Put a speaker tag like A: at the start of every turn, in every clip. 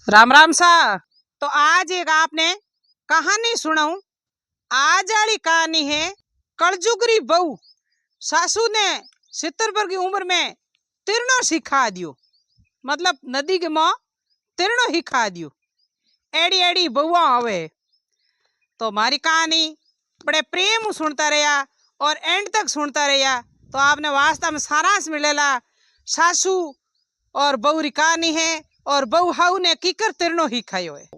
A: राम राम सा। तो आज एक आपने कहानी सुनाऊं। आज वाली कहानी है कलजुगरी बहू सासू ने 70 पर की उम्र में तिरनो सिखा दियो। मतलब नदी के मां तिरनो सिखा दियो। एड़ी एड़ी बहुआ आवे। तो मारी कहानी बड़े प्रेम सुनता रहा और एंड तक सुनता रहा तो आपने वास्तव में सारांश मिलेला। सासू और बहू री कहानी है और बहू हाउ ने कीकर तिरनो ही खायो है।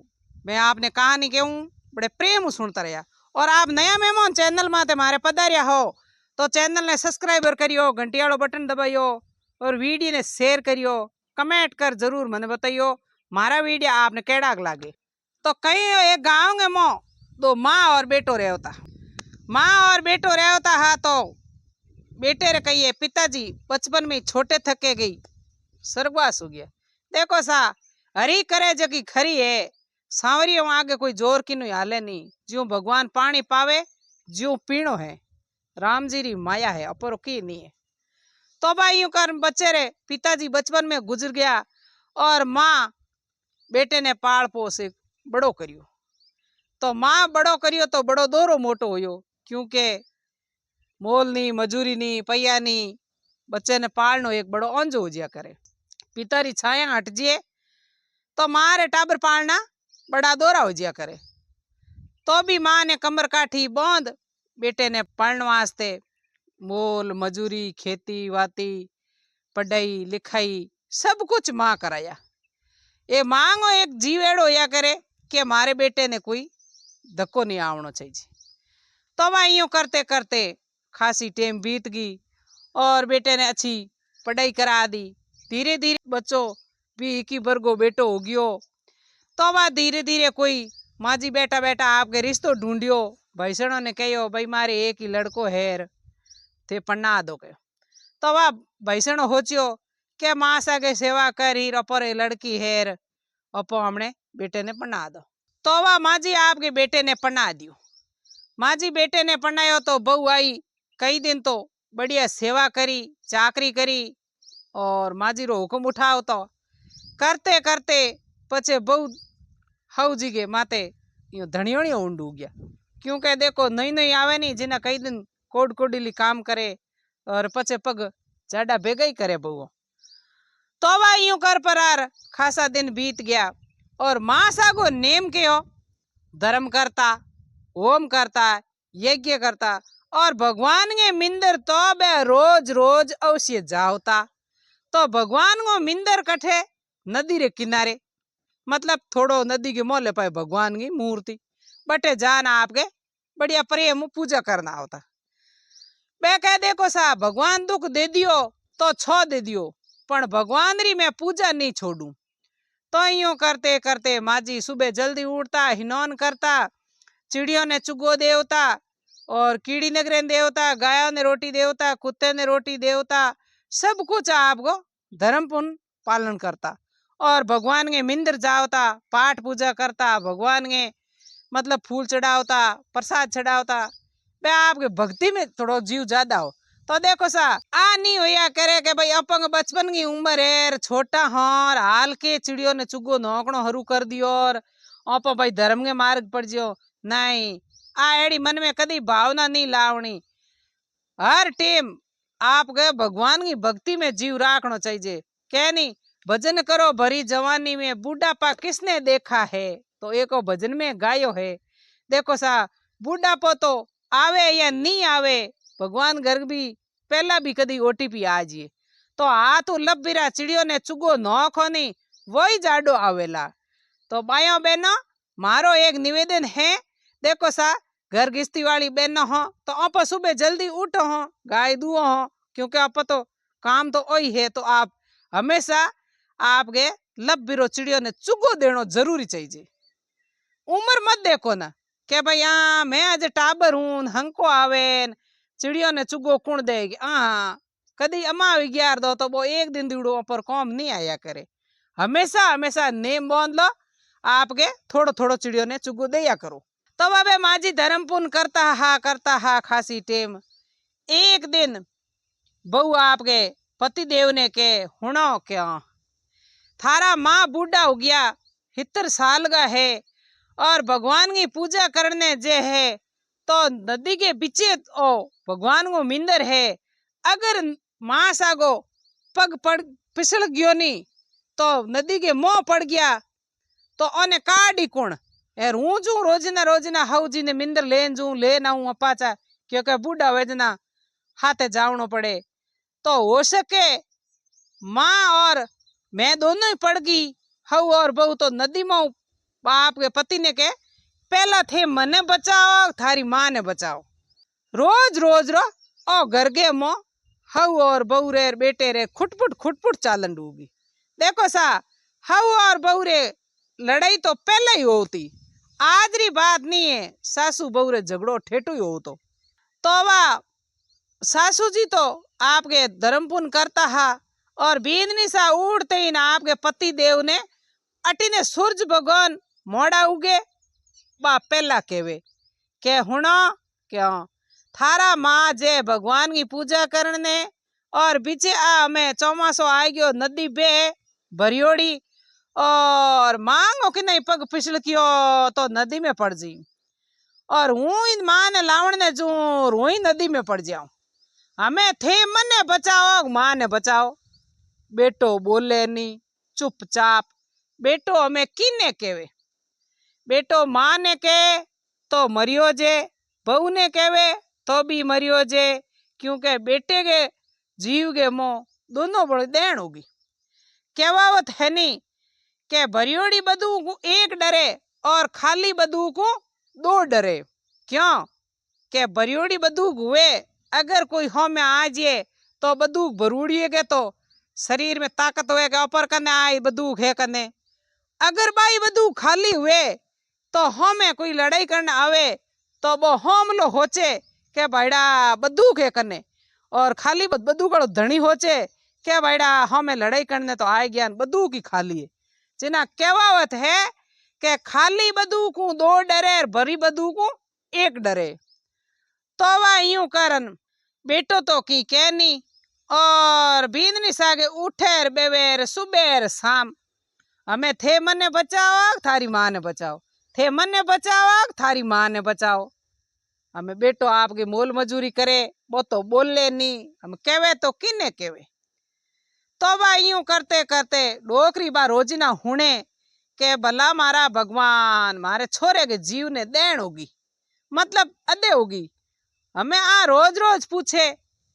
A: मैं आपने कहानी कहूँ बड़े प्रेम सुनता रहा। और आप नया मेहमान चैनल में मारे पधारिया हो तो चैनल ने सब्सक्राइबर करियो, घंटी वालो बटन दबाइयो और वीडियो ने शेयर करियो। कमेंट कर जरूर मने बताइयो मारा वीडियो आपने केड़ा लागे। तो कहीं एक गाँव में मो दो माँ और बेटो रहता। माँ और बेटो रहता हा तो बेटे रे कहिए पिताजी बचपन में छोटे थके गई स्वर्गवास हो गया। देखो सा हरी करे जकी खरी है। सांवरियों आगे कोई जोर की नहीं हाले नहीं। ज्यों भगवान पानी पावे ज्यों पीणो है। राम जी री माया है अपर की नहीं है। तो भाई यूं कर बच्चे रे पिताजी बचपन में गुजर गया और माँ बेटे ने पाल पोस बड़ो करियो। तो माँ बड़ो करियो तो बड़ो दोरो मोटो होयो क्योंकि मोल नी मजूरी नी पैया नी बच्चे ने पालनो एक बड़ो अंजो हो जिया करे। पिता री छाया हट जिए तो माँ रे टाबर पालना बड़ा दोरा हो जिया करे। तो भी माँ ने कमर काठी बंद बेटे ने पढ़ने वास्ते मोल मजूरी खेती वाती पढ़ाई लिखाई सब कुछ माँ कराया। ये मांगो एक जीव एड़ो होया करे कि मारे बेटे ने कोई धक्को नहीं आवनो चाहिए। तो वह यूं करते करते खासी टेम बीत गई और बेटे ने अच्छी पढ़ाई करा दी। धीरे धीरे बच्चों भी एक ही वर्गो बेटो हो गयो। तो वह धीरे धीरे कोई माजी बेटा बेटा आपके रिश्तो ढूंढियो। भैसणों ने कहो भाई मारे एक ही लड़को है थे पन्ना दो कहो। तो वह भैसणो सोचियो के माँ सागे सेवा कर ही अपर लड़की है अपो हमने बेटे ने पन्ना दो। तो वह माजी आपके बेटे ने पन्ना दियो। माजी बेटे ने पन्नायो तो बहू आई कई दिन तो बढ़िया सेवा करी चाकरी करी और माजी रो हुक्म उठाओ तो करते करते पछे बहू हाउ जी के माते यो धनियोणी ऊंड हो गया। क्योंकि देखो नई नई आवे नहीं जिन्हें कई दिन कोड कोडीली काम करे और पछे पग जाडा भेगा ही करे बहू। तो वह यूं कर परार खासा दिन बीत गया और माँ सागो नेम के हो धर्म करता होम करता यज्ञ करता और भगवान के मिंदर तो बे रोज रोज अवश्य जावता। तो भगवान को मिंदर कठे नदी रे किनारे मतलब थोड़ो नदी के मोले पाए भगवान की मूर्ति बटे जाना आपके बढ़िया प्रेम पूजा करना होता। बे कह देखो सा भगवान दुख दे दियो तो छो दे दियो पण भगवान री मैं पूजा नहीं छोड़ू। तो यूं करते करते माजी सुबह जल्दी उठता हिनौन करता चिड़ियों ने चुगो देवता और कीड़ी नगरे देवता गायों ने रोटी देवता कुत्ते ने रोटी देवता सब कुछ आपको धर्म पुण्य पालन करता और भगवान के मिंदर जावता पाठ पूजा करता भगवान के मतलब फूल चढ़ावता प्रसाद चढ़ावता। बे आपके भक्ति में थोड़ो जीव ज्यादा हो। तो देखो सा आ नहीं होया करे के भाई अपंग बचपन की उम्र है छोटा और हाल के चिड़ियों ने चुगो नौकणो हरू कर दियो और आप भाई धर्म के मार्ग पर जियो नहीं। आ एड़ी मन में कदी भावना नहीं लावनी। हर टेम आप गए भगवान की भक्ति में जीव राखना चाहिए। क्या नहीं भजन करो भरी जवानी में बूढ़ापा किसने देखा है तो एक भजन में गायो है। देखो सा बूढ़ापो तो आवे या नहीं आवे भगवान घर भी पहला भी कदी ओटीपी आ जाए तो हाथ लब बिरा चिड़ियों ने चुगो नौखो नहीं वही जाडो आवेला। तो भाइयों बहनों मारो एक निवेदन है देखो सा घर गृहस्थी वाली बहनों हो तो आप सुबह जल्दी उठो हो गाय दुओ हो क्योंकि आप तो काम तो वही है। तो आप हमेशा आपके लब बिरो चिड़ियों ने चुगो देनो जरूरी चाहिए। उम्र मत देखो ना के भाई हाँ मैं आज टाबर हूं हंको आवे चिड़ियों ने चुगो कुण देगी। हाँ कदी अमा ग्यार दो तो वो एक दिन दीड़ो पर कॉम नहीं आया करे। हमेशा हमेशा नेम बांध लो आपके थोड़ो थोड़ो चिड़ियों ने चुगो दिया करो। तो अब माजी धर्म पुण्य करता हा खासी टेम। एक दिन बहू आपके पति देव ने के हुणो क्या थारा माँ बूढ़ा हो गया 70 साल का है और भगवान की पूजा करने जे है तो नदी के पीछे ओ भगवान को मिंदर है। अगर मास आगो पग पड़ फिसल गयो नहीं तो नदी के मुंह पड़ गया तो ओने काढ़ी कौन। यार हूँ जू रोजना हाउजी ने मिंदर लेन जू लेन आऊं अपाचा क्योंकि बूढ़ा वेजना हाथे जावनो पड़े। तो हो सके माँ और मैं दोनों ही पड़ गई हऊ और बहू तो नदी में बाप के पति ने के पहला थे मने बचाओ थारी माँ ने बचाओ। रोज रोज रो ओ घर के मो हऊ और बहू रे बेटे रे खुटपुट चालन डूगी। देखो सा हऊ और बहू रे लड़ाई तो पहले ही होती, आज री बात नहीं है। सासू बहू रे झगड़ो ठेठू ही हो तो वह सासू जी तो आपके धर्म पुण्य करता हा और बींदनी सा उड़ते ही ना आपके पति देव ने अटी ने सूरज भगवान मोड़ा उगे बा पहला केवे के हुणो क्यों थारा माँ जे भगवान की पूजा करने और बीचे आ हमें चौमासो आ गयो नदी बे भरियोड़ी और मांगो कि नहीं पग फिसल कियो तो नदी में पड़ जी और हूँ इन माँ ने लावण ने जू रोई नदी में पड़ जाऊं। हमें थे मने बचाओ माँ ने बचाओ। बेटो बोले नहीं चुपचाप। बेटो हमें किने केवे बेटो माँ ने के तो मरियो जे बहू ने केवे तो भी मरियो जे क्योंकि बेटे के जीव के मोह दोनों बड़े देन होगी। कहवावत है नहीं के भरियोड़ी बदू को एक डरे और खाली बदू को दो डरे। क्यों के भरियोड़ी बदूक हुए अगर कोई हो में आ जाए तो बदूक भरूड़िए के तो शरीर में ताकत हुए के ऊपर कने आई बदूक है कने। अगर बाई बदूक खाली हुए तो हो में कोई लड़ाई करने आवे तो वो हमलो होचे के भाईड़ा बदूक है कने और खाली बदूक धनी होचे के भाईड़ा हमें लड़ाई करने तो आए ज्ञान बदूक ही खाली है। जिना कहवावत है के खाली बदूक दो डरे भरी बदूक एक डरे। तो वह यूं करन बेटो तो की कहनी और बींदनी सागे उठेर बेवेर सुबेर शाम हमें थे मने बचाओ थारी माँ ने बचाओ थे मने बचाओ थारी माँ ने बचाओ। हमें बेटो आपकी मोल मजूरी करे वो तो बोले नहीं हम केवे तो किने केवे। तो वह यूं करते करते डोकरी बा रोजिना हुणे के भला मारा भगवान मारे छोरे के जीव ने देन होगी मतलब अदे होगी। हमें आ रोज रोज पूछे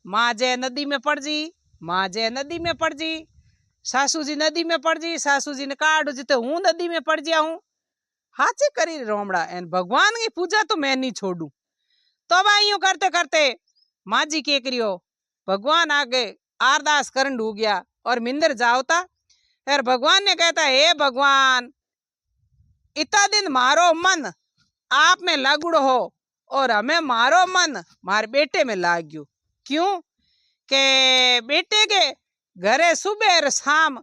A: माँ जय नदी में पड़ जी माँ जय नदी में पड़ जी सासू जी नदी में पड़ जी सासू जी ने काट जी तो हूँ नदी में पड़ गया हूँ हाचे करी रोमड़ा एन भगवान की पूजा तो मैं नहीं छोड़ू। तो अब यूं करते करते माँ जी के करियो भगवान आगे अरदास करन डू गया और मिंदर जाओता फिर भगवान ने कहता हे भगवान इतना दिन मारो मन आप में लागुड़ो हो और हमें मारो मन मारे बेटे में लाग गयो। क्यों के बेटे के घरे सुबह और शाम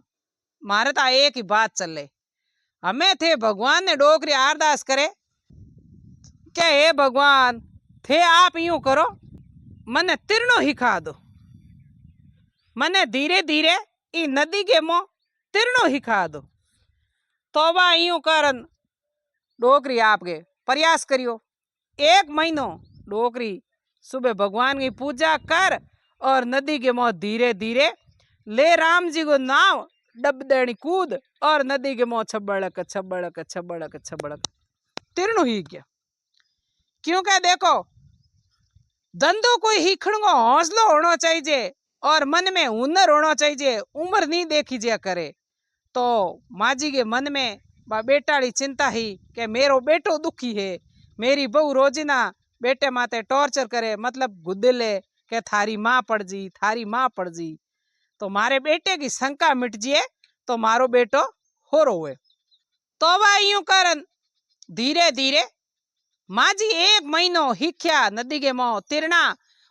A: मारे तो एक ही बात चले। हमें थे भगवान ने डोकरी अरदास करे क्या हे भगवान थे आप यूं करो मने तिरनो हिखा दो मने धीरे धीरे ई नदी के मुंह तिरनो हिखा दो। तो वह यूं करन डोकरी आपके प्रयास करियो 1 महीनो डोकरी सुबह भगवान की पूजा कर और नदी के मुंह धीरे धीरे ले राम जी को नाव डब देनी कूद और नदी के मुंह छबड़क छबड़क छबड़क छबड़क तिरनु ही गया। क्योंकि देखो धंधो कोई हिखण को हौसलो होना चाहिए और मन में हुनर होना चाहिए उम्र नहीं देखी जा करे। तो माँ जी के मन में बेटाड़ी चिंता ही कि मेरो बेटो दुखी है मेरी बहू रोजिना बेटे माते टॉर्चर करे मतलब गुदले के थारी माँ पड़ जी थारी माँ पड़ जी तो मारे बेटे की शंका मिट जाए तो मारो बेटो हो रोए। तो वह यूं करन धीरे धीरे माँ जी 1 महीनो हिख्या नदी के मुंह तिरना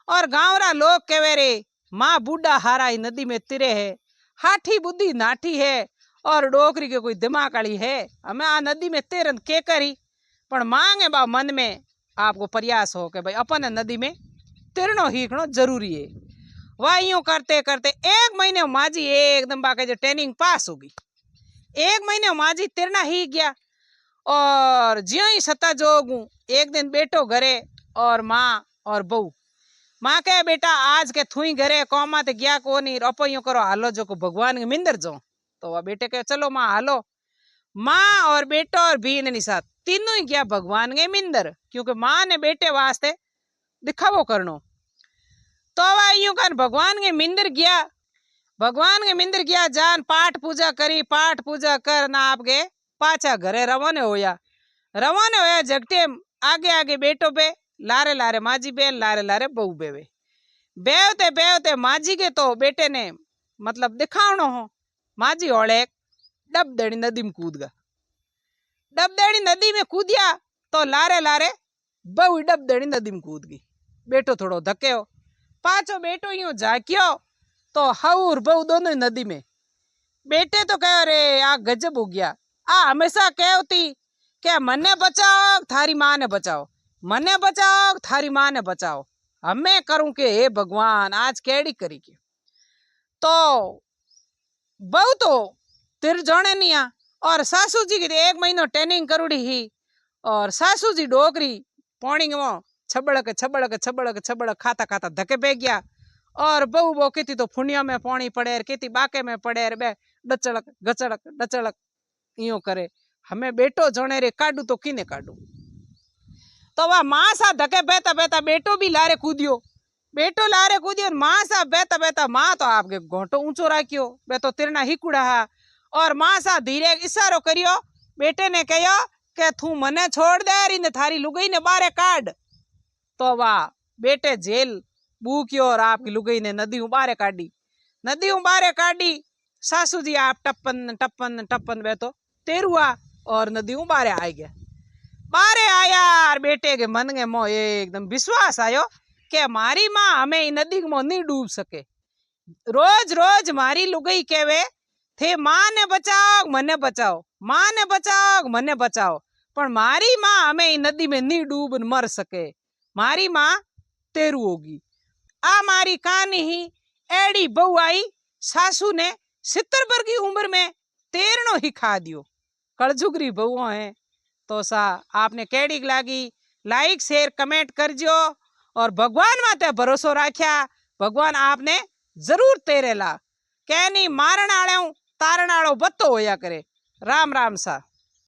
A: और गांवरा लोग कहे रे माँ बूढ़ा हारा ही नदी में तिरे है हाठी बुद्धि नाठी है और डोकरी के कोई दिमाग वाली है हमें आ नदी में तिरन के करी पण मांगे बा मन में आपको प्रयास हो के भाई अपन नदी में तिरनो हिखनो जरूरी है। वह यूं करते करते 1 महीने माँ जी एकदम बाके जो ट्रेनिंग पास होगी एक महीने माजी तेरना ही गया और ज्यों ही सता जोगू एक दिन बेटो घरे और माँ और बहू माँ कहे बेटा आज के थुई घरे कौमा ते गया को नहीं रपो करो हालो जो को भगवान के मिंदर जो। तो वह बेटे कहे चलो माँ हालो। माँ और बेटो और भीन साथ तीनों ही गया भगवान के मिंदर क्योंकि माँ ने बेटे वास्ते दिखावो करनो। तो वह यूं कर भगवान के मिंदर गया। भगवान के मिंदर गया जान पाठ पूजा करी पाठ पूजा कर ना आपके पाछा घरे रवाने होया जगते आगे आगे बेटो बे लारे लारे माजी बे लारे लारे बहू बेवे बेवते माजी के तो बेटे ने मतलब दिखावनो हो। माजी होले डबदड़ी नदी में कूद गया। डबदड़ी नदी में कूदिया तो लारे लारे बहू डबदड़ी नदी में कूद गई। बेटो थोड़ो धके हो पाछो बेटो यूं झाक्यो तो हऊर बहू दोनों नदी में। बेटे तो कहो रे आ गजब हो गया। आ हमेशा कहती के मने बचाओ थारी माँ ने बचाओ मने बचाओ थारी माँ ने बचाओ हमें करूं के हे भगवान आज केड़ी करी के। तो बहु तो तिर जाने नहीं आ और सासू जी की एक महीनो ट्रेनिंग करूड़ी ही और सासू जी डोकरी पानी में छबड़क खाता खाता धके बह गया और बहू वो कहती तो फुनिया में पानी पड़े कहती बाके में पड़े बे डचड़क यो करे हमें बेटो जने रे काडू तो किने काडू। तो वह माँ सा धके बहता बहता बेटो भी लारे कूदियो माँ सा बहता बहता माँ तो आपके घोटो ऊंचो राख्यो बे तो तिरना हिकुड़ा हा और माँ सा धीरे इशारो करियो। बेटे ने कहो के तू मने छोड़ दे री ने थारी लुगाई ने बारे काट। तो वाह बेटे जेल बूक्यो और आपकी लुगाई ने नदी बारे काटी सासू जी आप टप्पन टप्पन टप्पन बे तो तेरुआ और नदी बारे आ गया। बारे आया और बेटे के मन में मोह एकदम विश्वास आयो के मारी माँ हमें नदी में नहीं डूब सके। रोज रोज मारी लुगाई कहवे थे माँ ने बचाओ मने बचाओ माँ ने बचाओ मने बचाओ पर मारी माँ हमें नदी में नहीं डूब मर सके मारी माँ तेरू होगी। आ मारी कहानी ही एड़ी बहू आई सासू ने 70 पर की उम्र में तेरनो ही खा दियो। कलजुगरी बहू है तो सा आपने केड़ी लागी लाइक शेयर कमेंट करजो और भगवान माते भरोसो राख्या भगवान आपने जरूर तेरेला कहनी मारण आड़ो तारण आड़ो बत्तो होया करे। राम राम सा।